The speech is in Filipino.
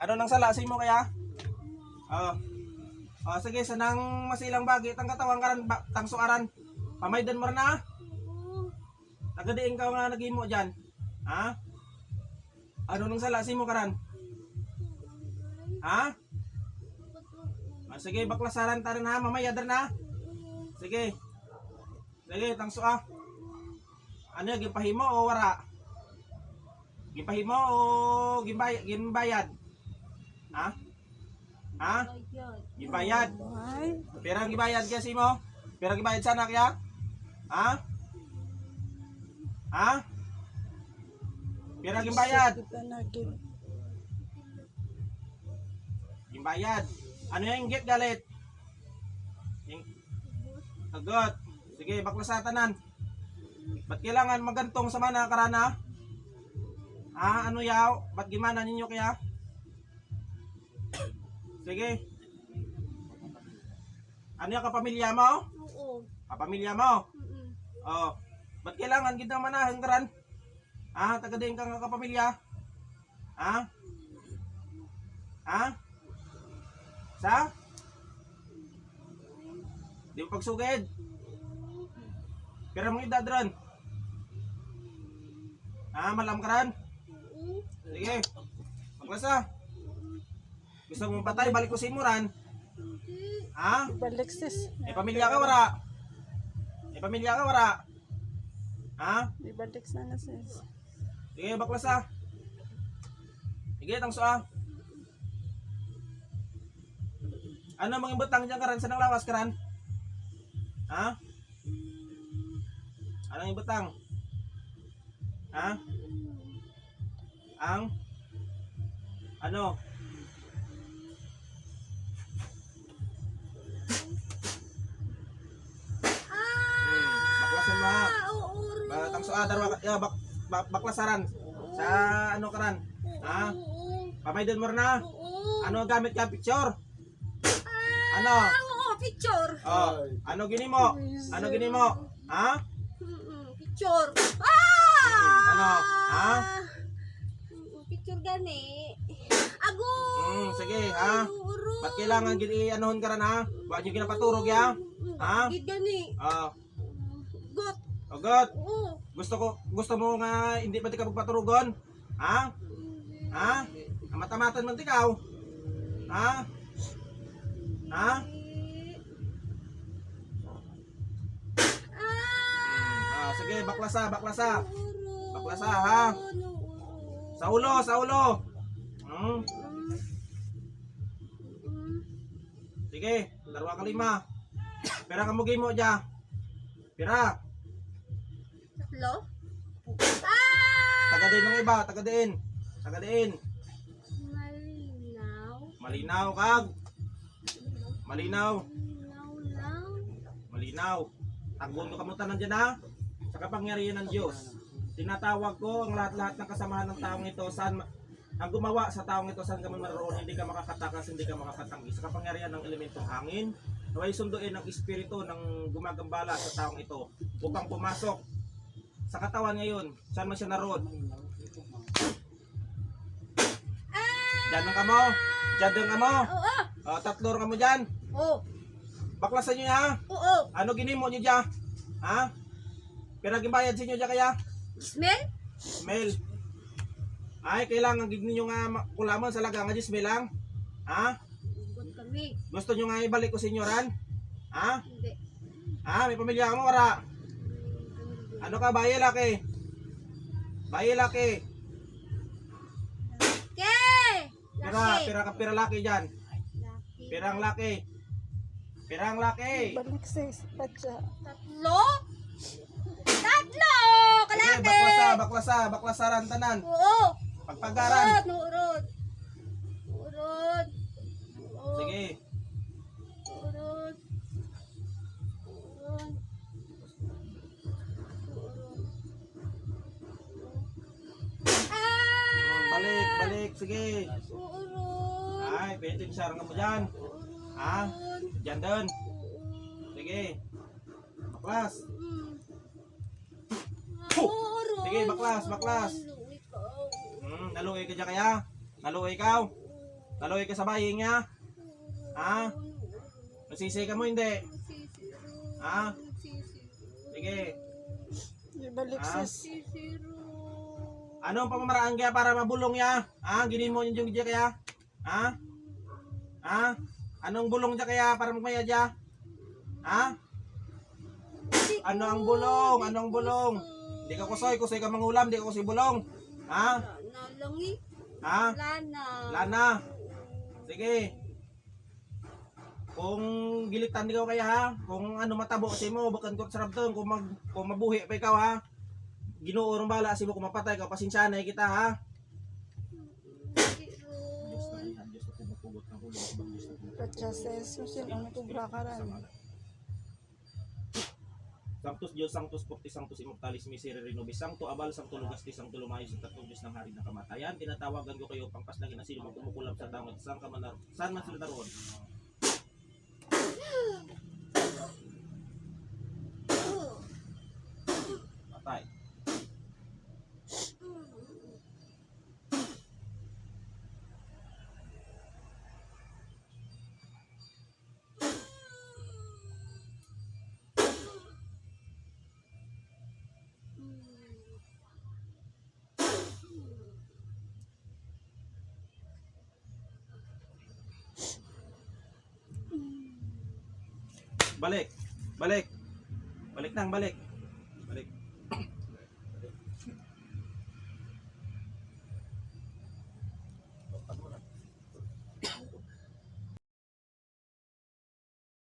Ano nang salasin mo kaya? Oh. Oh, sige, sanang masilang bagi tang katawang karan tang suaran. Pamaydan mo na. Tagadiin ka nga nagimo diyan. Ha? Ano nang salasin mo karan? Ha? Ah, sige, baklasaran tarin ha, mamaya dar na. Sige. Sige, tang sua. Ano yung gipahimo o wara? Gipahimo o gimbayad? Ha? Ha? Gibayad. Pera gibayad kasi mo? Pera gibayad sana kaya? Ha? Ha? Pera gibayad. Gibayad. Ano yung inggit galit? Agot. Sige, baklasatanan. Ba't kailangan magantong sa mana karana? Ah, ano yaw? Ba't gimana ninyo kaya? Sige. Ano yung kapamilya mo? Oo. Kapamilya mo? Oh. Ba't kailangan gid naman na hanggaran? Ah, taga din kang kapamilya? Ha? Ha? Sa? Di mo pagsugid? Pero mong edad ron? Ah, malam ka ron? Sige. Maglasa. Gusto mong patay, balik ko si Muran. Ha? Balik sis. May pamilya ka wala? May pamilya ka wala? Ha? Ibalik sana sis. Sige, baklasa. Sige, tang sua. Ano mga ibutang dyan karan? Saan ang lawas karan? Ha? Anong ibutang? Ha? Ang? Ano? Baklasan mo ha. Tang sua, darwa, baklasaran. Sa ano karan? Ha? Pamaydan mo na. Ano gamit ka picture? Ano? Oo, picture. Oh, ano gini mo? Ano gini mo? Ha? Picture. Ano? Ha? Picture gani. Ago. Sige, ha? Ba't kailangan gini anuhon ka ran ha? Ba't yung ginapaturog ya? Ha? Gid gani. Oh, Got. ogot. Oo. Gusto mo nga hindi pa di ka magpaturugon? Ha? Ha? Mata-matan man tikaw. Ha? Ha? Sige, baklasa, baklasa. Baklasa, ha? Sa ulo, sa ulo. Sige, darwa ka lima. Pera ka mo gimo dya. Pera. Tatlo. Tagadiin ng iba, tagadiin. Tagadiin. Malinaw. Malinaw kag. Malinaw. Malinaw lang. Malinaw. Tagbon ko kamutan nandiyan ha. Sa kapangyarihan ng Diyos. Tinatawag ko ang lahat-lahat ng kasamahan ng taong ito. Saan ang gumawa sa taong ito, saan ka man maroon, hindi ka makakatakas, hindi ka makakatanggi. Sa kapangyarihan ng elementong hangin, naway sunduin ang espiritu ng gumagambala sa taong ito upang pumasok sa katawan ngayon. Saan man siya naroon? Diyan lang ka mo. Diyan lang ka mo. Oo. Tatlo ka mo dyan. Oo. Baklasan nyo ha. Oo. Ano ginimo nyo dyan? Ha? Pero gibayad sa inyo dyan kaya? Smell? Smell. Ay, kailangan gid ninyo nga kulaman sa laga nga smell lang. Ha? Good kami. Gusto nyo nga ibalik ko sa inyo ran? Ha? Hindi. Ha? May pamilya ka mo wala? Ano ka, baye laki? Baye laki. Okay. Pira laki dyan. Laki. Pirang laki. Pirang laki. Balik sis. Padya. Tatlo? Tatlo! Sige, Kalaki! baklasaran tanan. Oo. Pagpagaran. Urod. Urod. Urod. Sige. Urod. Urod. Balik. Sige. Urod. Ay, betin siya nga mo dyan. Ha? Dyan doon. Sige. Baklas. Sige, baklas. Naluoy ka dyan kaya? Naluoy ikaw? Taloy ka sa bahay niya. Ha? Nasisi ka mo hindi? Ha? Sige. Ibalik Ah. sis. Anong pamamaraan kaya para mabulong ya? Ha? Ginin mo yung dyan kaya? Ha? Ha? Anong bulong dyan kaya para magmaya dyan? Ha? Ano ang bulong? Anong bulong? Di ka kusoy ka mangulam, di ka kusoy bulong. Ha? Nalangi. Ha? Lana. Lana. Sige. Kung gilitan di ka kaya ha, kung ano matabo si mo, bakan ko sarap doon, kung mabuhi pa ikaw ha. Ginoo rong bala si mo kung mapatay ka, pasensya na kita ha. Patsa sis. Musin ang natubra ka rin. Sanctus Dios, Sanctus Fortis, Sanctus Immortalis, Miserere Nobis, Sancto Abal, Sancto Lugastis, Sancto Lumayos, at tatlong Diyos ng hari ng kamatayan. Tinatawagan ko kayo pang paslangin na sino magkumukulam sa dagat. Saan man sila naroon? Patay. Balik. Balik. Balik nang balik. Balik.